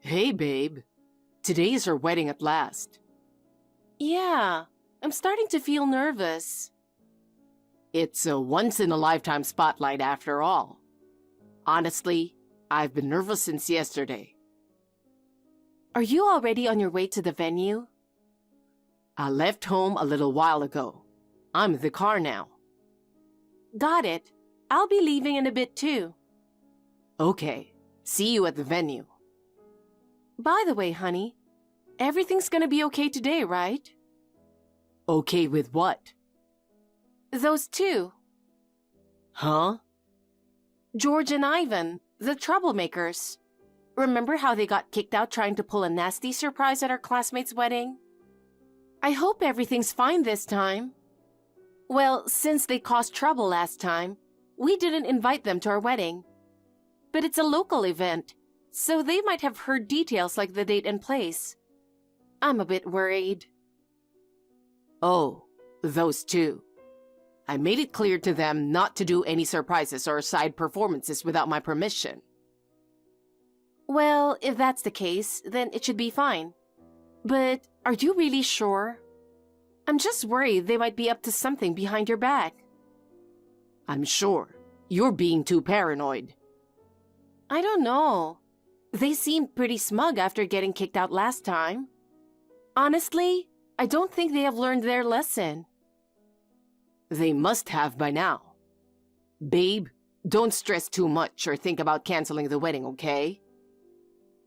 Hey, babe. Today is our wedding at last. Yeah, I'm starting to feel nervous. It's a once-in-a-lifetime spotlight after all. Honestly, I've been nervous since yesterday. Are you already on your way to the venue? I left home a little while ago. I'm in the car now. Got it. I'll be leaving in a bit too. Okay, see you at the venue. By the way, honey, everything's gonna be okay today, right? Okay with what? Those two, Huh? George and Ivan, the troublemakers. Remember how they got kicked out trying to pull a nasty surprise at our classmate's wedding? I hope everything's fine this time. Well, since they caused trouble last time, we didn't invite them to our wedding. But it's a local event, so they might have heard details like the date and place. I'm a bit worried. Oh, those two. I made it clear to them not to do any surprises or side performances without my permission. Well, if that's the case, then it should be fine. But are you really sure? I'm just worried they might be up to something behind your back. I'm sure. You're being too paranoid. I don't know. They seemed pretty smug after getting kicked out last time. Honestly, I don't think they have learned their lesson. They must have by now. Babe, don't stress too much or think about canceling the wedding, okay?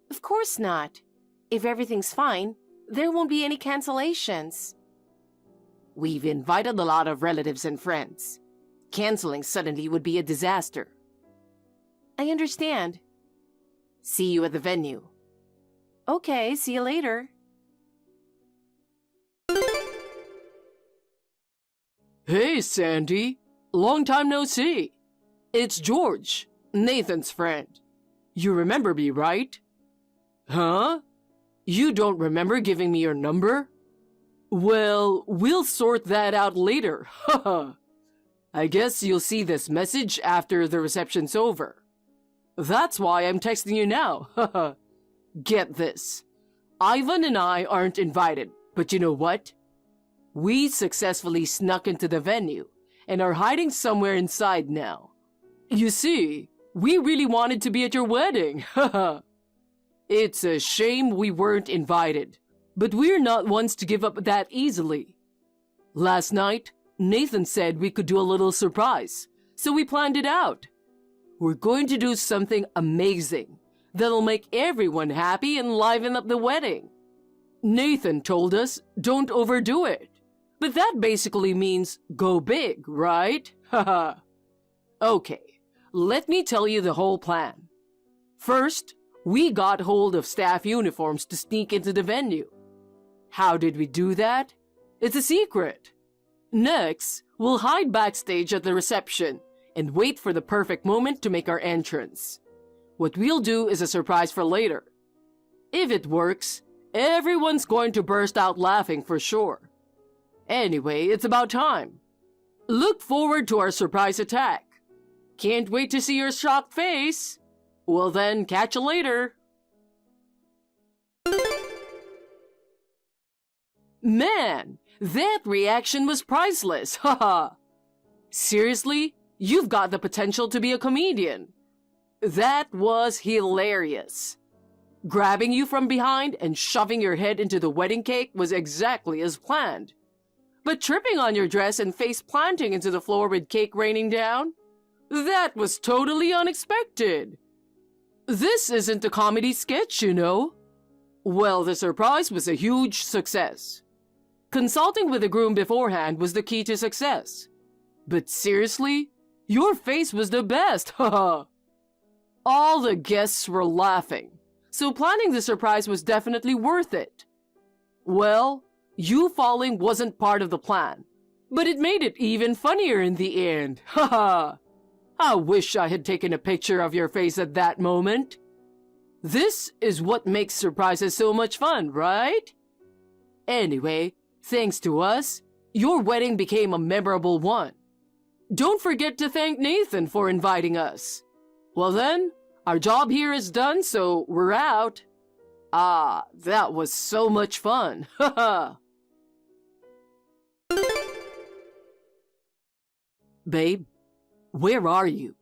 Of course not. If everything's fine, there won't be any cancellations. We've invited a lot of relatives and friends. Canceling suddenly would be a disaster. I understand. See you at the venue. Okay, see you later. Hey, Sandy. Long time no see. It's George, Nathan's friend. You remember me, right? Huh? You don't remember giving me your number? Well, we'll sort that out later. Haha. I guess you'll see this message after the reception's over. That's why I'm texting you now. Haha. Get this. Ivan and I aren't invited, but you know what? We successfully snuck into the venue and are hiding somewhere inside now. You see, we really wanted to be at your wedding. Haha. It's a shame we weren't invited, but we're not ones to give up that easily. Last night, Nathan said we could do a little surprise, so we planned it out. We're going to do something amazing that'll make everyone happy and liven up the wedding. Nathan told us don't overdo it, but that basically means go big, right? Haha. Okay, let me tell you the whole plan. First, we got hold of staff uniforms to sneak into the venue. How did we do that? It's a secret. Next, we'll hide backstage at the reception and wait for the perfect moment to make our entrance. What we'll do is a surprise for later. If it works, everyone's going to burst out laughing for sure. Anyway, it's about time. Look forward to our surprise attack. Can't wait to see your shocked face. Well then, catch you later. Man, that reaction was priceless, haha. Seriously, you've got the potential to be a comedian. That was hilarious. Grabbing you from behind and shoving your head into the wedding cake was exactly as planned. But tripping on your dress and face planting into the floor with cake raining down? That was totally unexpected. This isn't a comedy sketch, you know. Well, the surprise was a huge success. Consulting with the groom beforehand was the key to success. But seriously, your face was the best, haha. All the guests were laughing, so planning the surprise was definitely worth it. Well, you falling wasn't part of the plan, but it made it even funnier in the end, haha. I wish I had taken a picture of your face at that moment. This is what makes surprises so much fun, right? Anyway, thanks to us, your wedding became a memorable one. Don't forget to thank Nathan for inviting us. Well then, our job here is done, so we're out. Ah, that was so much fun. Haha. Babe, where are you?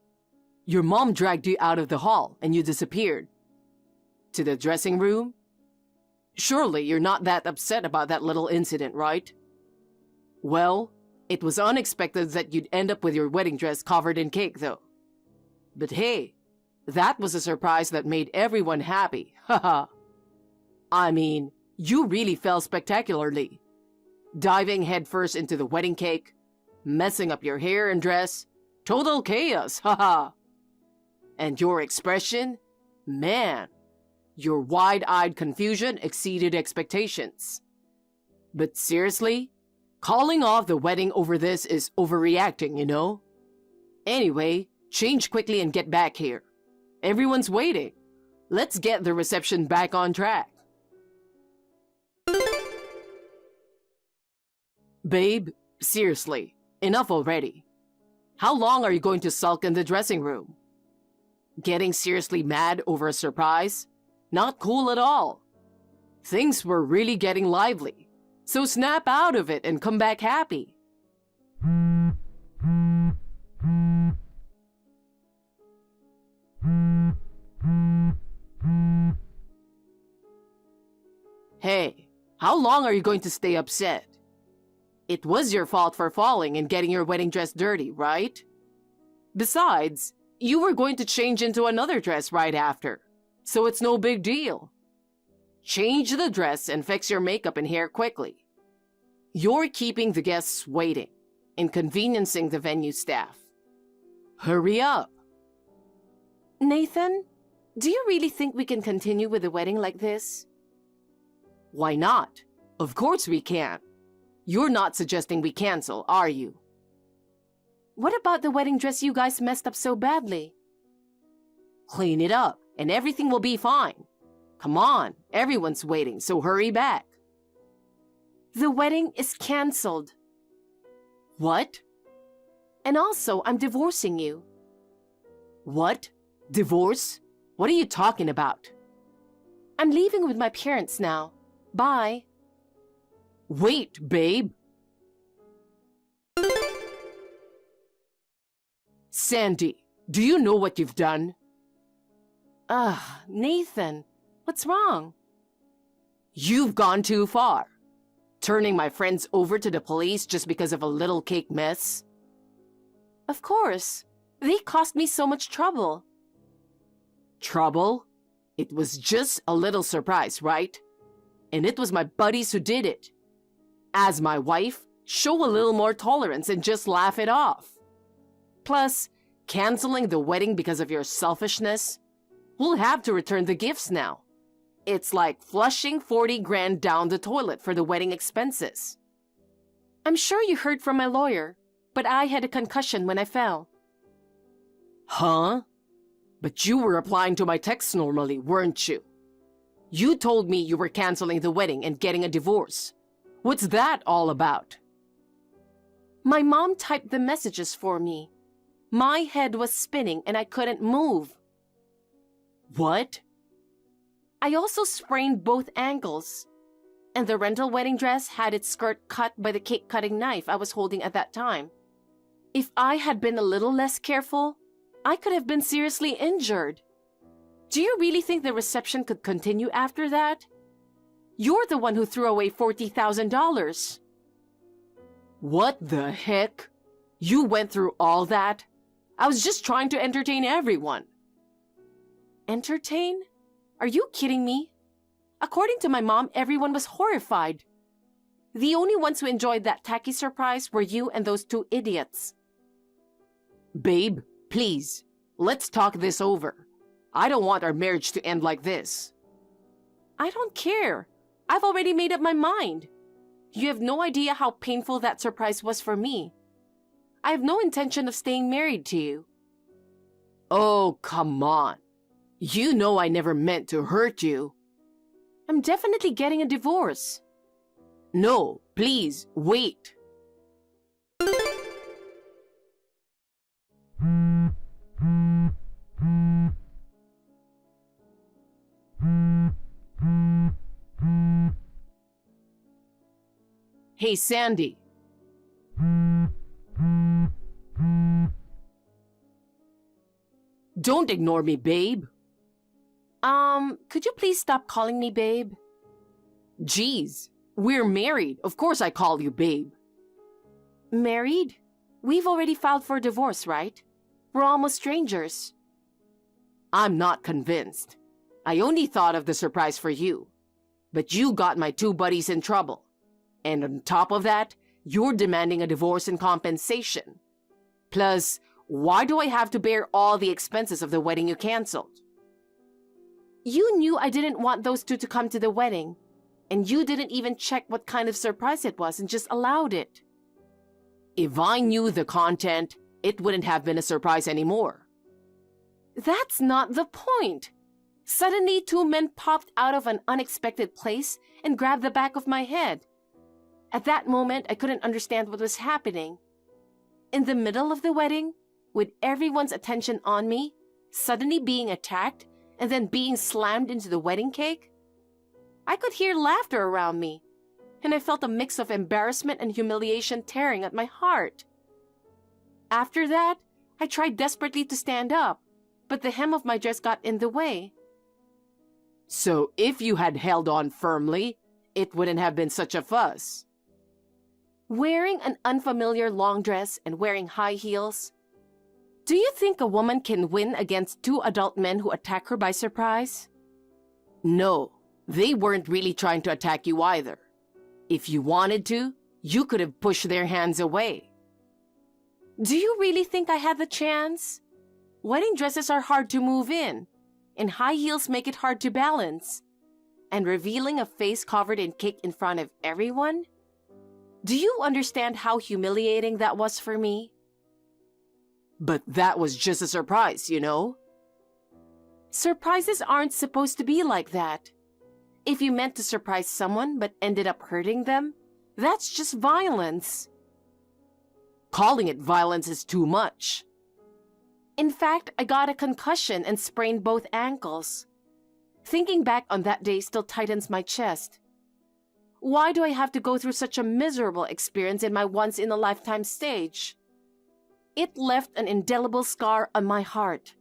Your mom dragged you out of the hall and you disappeared. To the dressing room? Surely you're not that upset about that little incident, right? Well, it was unexpected that you'd end up with your wedding dress covered in cake, though. But hey, that was a surprise that made everyone happy. Haha. I mean, you really fell spectacularly. Diving headfirst into the wedding cake, messing up your hair and dress, total chaos, haha. And your expression? Man, your wide-eyed confusion exceeded expectations. But seriously, calling off the wedding over this is overreacting, you know? Anyway, change quickly and get back here. Everyone's waiting. Let's get the reception back on track. Babe, seriously, enough already. How long are you going to sulk in the dressing room? Getting seriously mad over a surprise? Not cool at all. Things were really getting lively, so snap out of it and come back happy. Hey, how long are you going to stay upset? It was your fault for falling and getting your wedding dress dirty, right? Besides, you were going to change into another dress right after, so it's no big deal. Change the dress and fix your makeup and hair quickly. You're keeping the guests waiting, inconveniencing the venue staff. Hurry up. Nathan, do you really think we can continue with the wedding like this? Why not? Of course we can. You're not suggesting we cancel, are you? What about the wedding dress you guys messed up so badly? Clean it up, and everything will be fine. Come on, everyone's waiting, so hurry back. The wedding is canceled. What? And also, I'm divorcing you. What? Divorce? What are you talking about? I'm leaving with my parents now. Bye. Wait, babe. Sandy, do you know what you've done? Nathan, what's wrong? You've gone too far. Turning my friends over to the police just because of a little cake mess? Of course. They caused me so much trouble. Trouble? It was just a little surprise, right? And it was my buddies who did it. As my wife, show a little more tolerance and just laugh it off. Plus, canceling the wedding because of your selfishness? We'll have to return the gifts now. It's like flushing 40 grand down the toilet for the wedding expenses. I'm sure you heard from my lawyer, but I had a concussion when I fell. Huh? But you were replying to my texts normally, weren't you? You told me you were canceling the wedding and getting a divorce. What's that all about? My mom typed the messages for me. My head was spinning and I couldn't move. What? I also sprained both ankles. And the rental wedding dress had its skirt cut by the cake-cutting knife I was holding at that time. If I had been a little less careful, I could have been seriously injured. Do you really think the reception could continue after that? You're the one who threw away $40,000. What the heck? You went through all that? I was just trying to entertain everyone. Entertain? Are you kidding me? According to my mom, everyone was horrified. The only ones who enjoyed that tacky surprise were you and those two idiots. Babe, please, let's talk this over. I don't want our marriage to end like this. I don't care. I've already made up my mind. You have no idea how painful that surprise was for me. I have no intention of staying married to you. Oh, come on. You know I never meant to hurt you. I'm definitely getting a divorce. No, please, wait. Hey, Sandy. Don't ignore me, babe. Could you please stop calling me babe? Geez, we're married. Of course I call you babe. Married? We've already filed for divorce, right? We're almost strangers. I'm not convinced. I only thought of the surprise for you. But you got my two buddies in trouble. And on top of that, you're demanding a divorce and compensation. Plus, why do I have to bear all the expenses of the wedding you canceled? You knew I didn't want those two to come to the wedding, and you didn't even check what kind of surprise it was and just allowed it. If I knew the content, it wouldn't have been a surprise anymore. That's not the point. Suddenly, two men popped out of an unexpected place and grabbed the back of my head. At that moment, I couldn't understand what was happening. In the middle of the wedding, with everyone's attention on me, suddenly being attacked and then being slammed into the wedding cake? I could hear laughter around me, and I felt a mix of embarrassment and humiliation tearing at my heart. After that, I tried desperately to stand up, but the hem of my dress got in the way. So if you had held on firmly, it wouldn't have been such a fuss. Wearing an unfamiliar long dress and wearing high heels? Do you think a woman can win against two adult men who attack her by surprise? No, they weren't really trying to attack you either. If you wanted to, you could have pushed their hands away. Do you really think I had the chance? Wedding dresses are hard to move in, and high heels make it hard to balance. And revealing a face covered in cake in front of everyone? Do you understand how humiliating that was for me? But that was just a surprise, you know? Surprises aren't supposed to be like that. If you meant to surprise someone but ended up hurting them, that's just violence. Calling it violence is too much. In fact, I got a concussion and sprained both ankles. Thinking back on that day still tightens my chest. Why do I have to go through such a miserable experience in my once-in-a-lifetime stage? It left an indelible scar on my heart.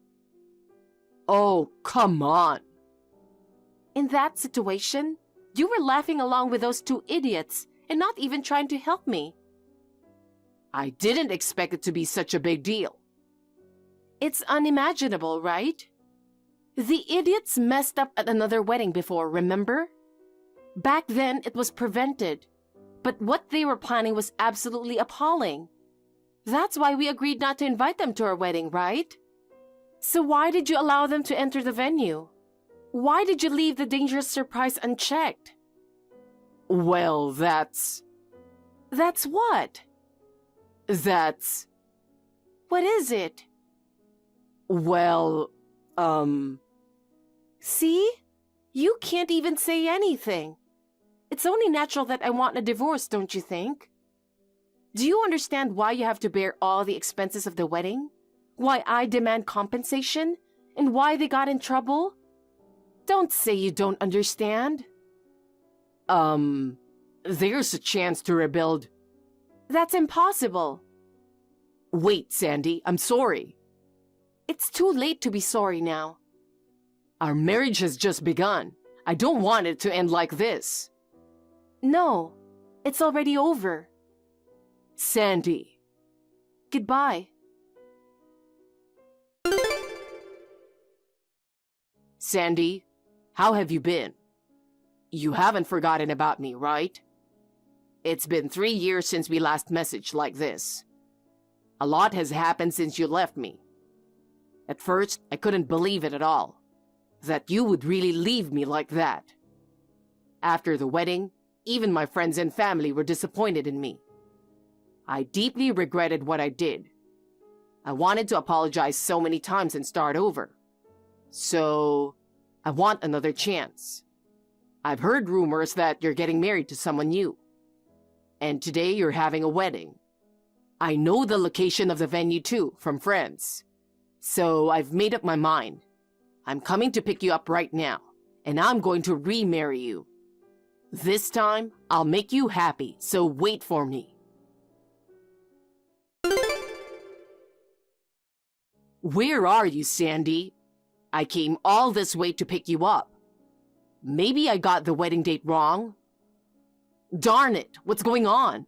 Oh, come on. In that situation, you were laughing along with those two idiots and not even trying to help me. I didn't expect it to be such a big deal. It's unimaginable, right? The idiots messed up at another wedding before, remember? Back then, it was prevented. But what they were planning was absolutely appalling. That's why we agreed not to invite them to our wedding, right? So why did you allow them to enter the venue? Why did you leave the dangerous surprise unchecked? Well, that's... That's what? That's... What is it? Well, See? You can't even say anything. It's only natural that I want a divorce, don't you think? Do you understand why you have to bear all the expenses of the wedding? Why I demand compensation? And why they got in trouble? Don't say you don't understand. There's a chance to rebuild. That's impossible. Wait, Sandy, I'm sorry. It's too late to be sorry now. Our marriage has just begun. I don't want it to end like this. No, it's already over. Sandy. Goodbye. Sandy, how have you been? You haven't forgotten about me, right? It's been 3 years since we last messaged like this. A lot has happened since you left me. At first, I couldn't believe it at all. That you would really leave me like that. After the wedding, even my friends and family were disappointed in me. I deeply regretted what I did. I wanted to apologize so many times and start over. So, I want another chance. I've heard rumors that you're getting married to someone new. And today you're having a wedding. I know the location of the venue too, from friends. So I've made up my mind. I'm coming to pick you up right now, and I'm going to remarry you. This time, I'll make you happy, so wait for me. Where are you, Sandy? I came all this way to pick you up. Maybe I got the wedding date wrong? Darn it, what's going on?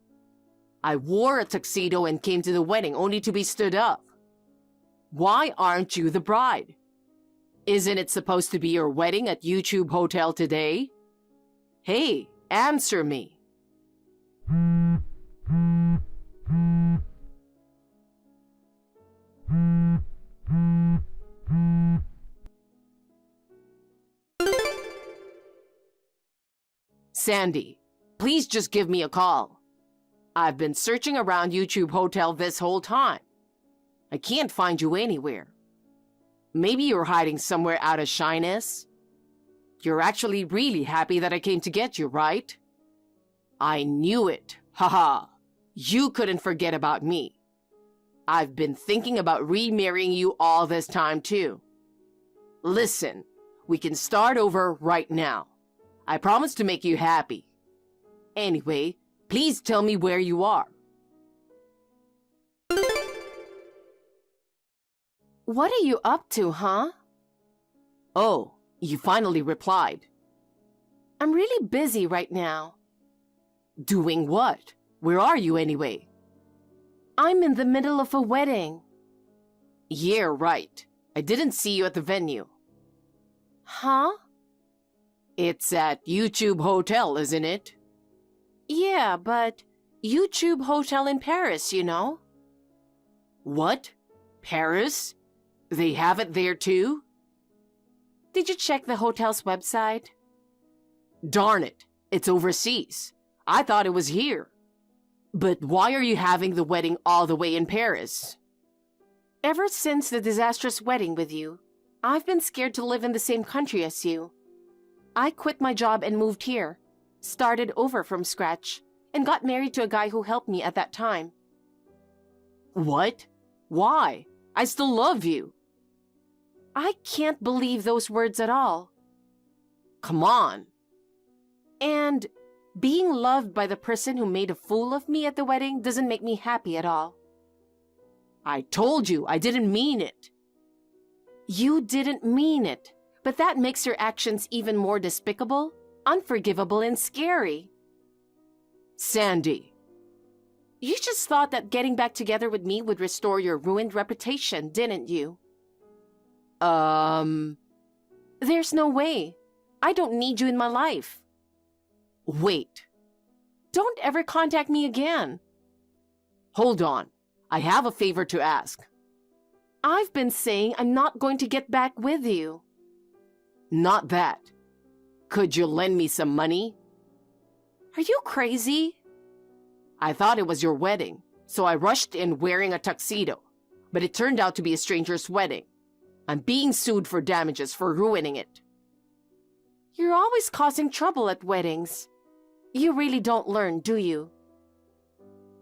I wore a tuxedo and came to the wedding only to be stood up. Why aren't you the bride? Isn't it supposed to be your wedding at YouTube Hotel today? Hey, answer me. Sandy, please just give me a call. I've been searching around YouTube Hotel this whole time. I can't find you anywhere. Maybe you're hiding somewhere out of shyness? You're actually really happy that I came to get you, right? I knew it. Haha. You couldn't forget about me. I've been thinking about remarrying you all this time too. Listen, we can start over right now. I promise to make you happy. Anyway, please tell me where you are. What are you up to, huh? Oh, you finally replied. I'm really busy right now. Doing what? Where are you anyway? I'm in the middle of a wedding. Yeah, right. I didn't see you at the venue. Huh? It's at YouTube Hotel, isn't it? Yeah, but YouTube Hotel in Paris, you know? What? Paris? They have it there too? Did you check the hotel's website? Darn it, it's overseas. I thought it was here. But why are you having the wedding all the way in Paris? Ever since the disastrous wedding with you, I've been scared to live in the same country as you. I quit my job and moved here, started over from scratch, and got married to a guy who helped me at that time. What? Why? I still love you. I can't believe those words at all. Come on. And being loved by the person who made a fool of me at the wedding doesn't make me happy at all. I told you I didn't mean it. You didn't mean it, but that makes your actions even more despicable, unforgivable, and scary. Sandy. You just thought that getting back together with me would restore your ruined reputation, didn't you? There's no way. I don't need you in my life. Wait. Don't ever contact me again. Hold on. I have a favor to ask. I've been saying I'm not going to get back with you. Not that. Could you lend me some money? Are you crazy? I thought it was your wedding, so I rushed in wearing a tuxedo, but it turned out to be a stranger's wedding. I'm being sued for damages for ruining it. You're always causing trouble at weddings. You really don't learn, do you?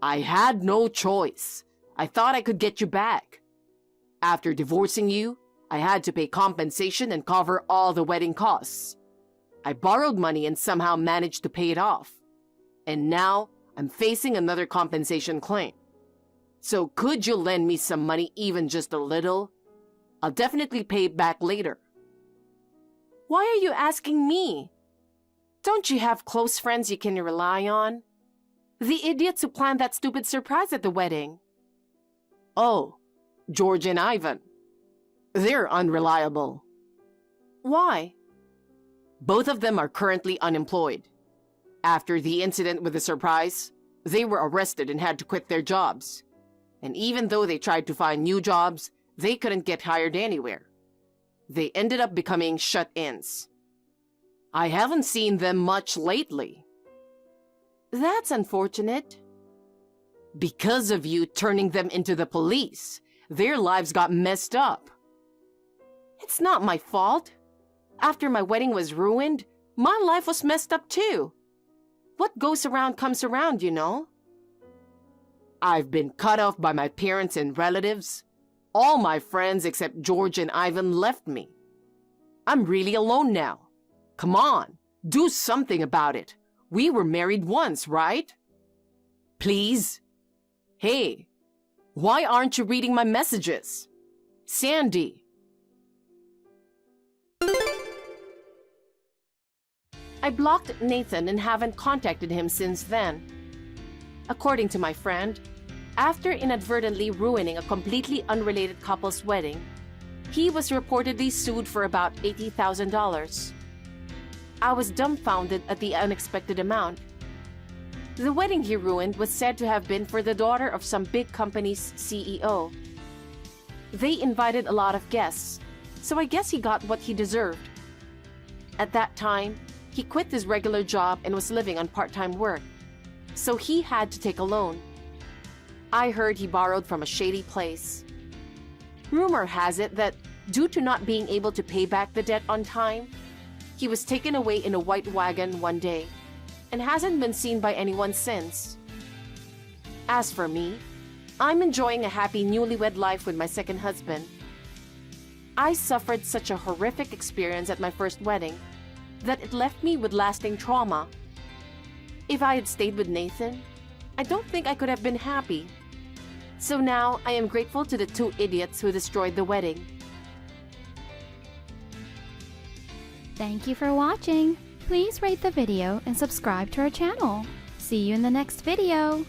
I had no choice. I thought I could get you back. After divorcing you, I had to pay compensation and cover all the wedding costs. I borrowed money and somehow managed to pay it off. And now, I'm facing another compensation claim. So could you lend me some money, even just a little? I'll definitely pay it back later. Why are you asking me? Don't you have close friends you can rely on? The idiots who planned that stupid surprise at the wedding. Oh, George and Ivan. They're unreliable. Why? Both of them are currently unemployed. After the incident with the surprise, they were arrested and had to quit their jobs. And even though they tried to find new jobs, they couldn't get hired anywhere. They ended up becoming shut-ins. I haven't seen them much lately. That's unfortunate. Because of you turning them into the police, their lives got messed up. It's not my fault. After my wedding was ruined, my life was messed up too. What goes around comes around, you know? I've been cut off by my parents and relatives. All my friends except George and Ivan left me. I'm really alone now. Come on, do something about it. We were married once, right? Please? Hey, why aren't you reading my messages? Sandy. I blocked Nathan and haven't contacted him since then. According to my friend, after inadvertently ruining a completely unrelated couple's wedding, he was reportedly sued for about $80,000. I was dumbfounded at the unexpected amount. The wedding he ruined was said to have been for the daughter of some big company's CEO. They invited a lot of guests, so I guess he got what he deserved. At that time, he quit his regular job and was living on part-time work, so he had to take a loan. I heard he borrowed from a shady place. Rumor has it that due to not being able to pay back the debt on time, he was taken away in a white wagon one day and hasn't been seen by anyone since. As for me, I'm enjoying a happy newlywed life with my second husband. I suffered such a horrific experience at my first wedding that it left me with lasting trauma. If I had stayed with Nathan, I don't think I could have been happy. So now I am grateful to the two idiots who destroyed the wedding. Thank you for watching. Please rate the video and subscribe to our channel. See you in the next video.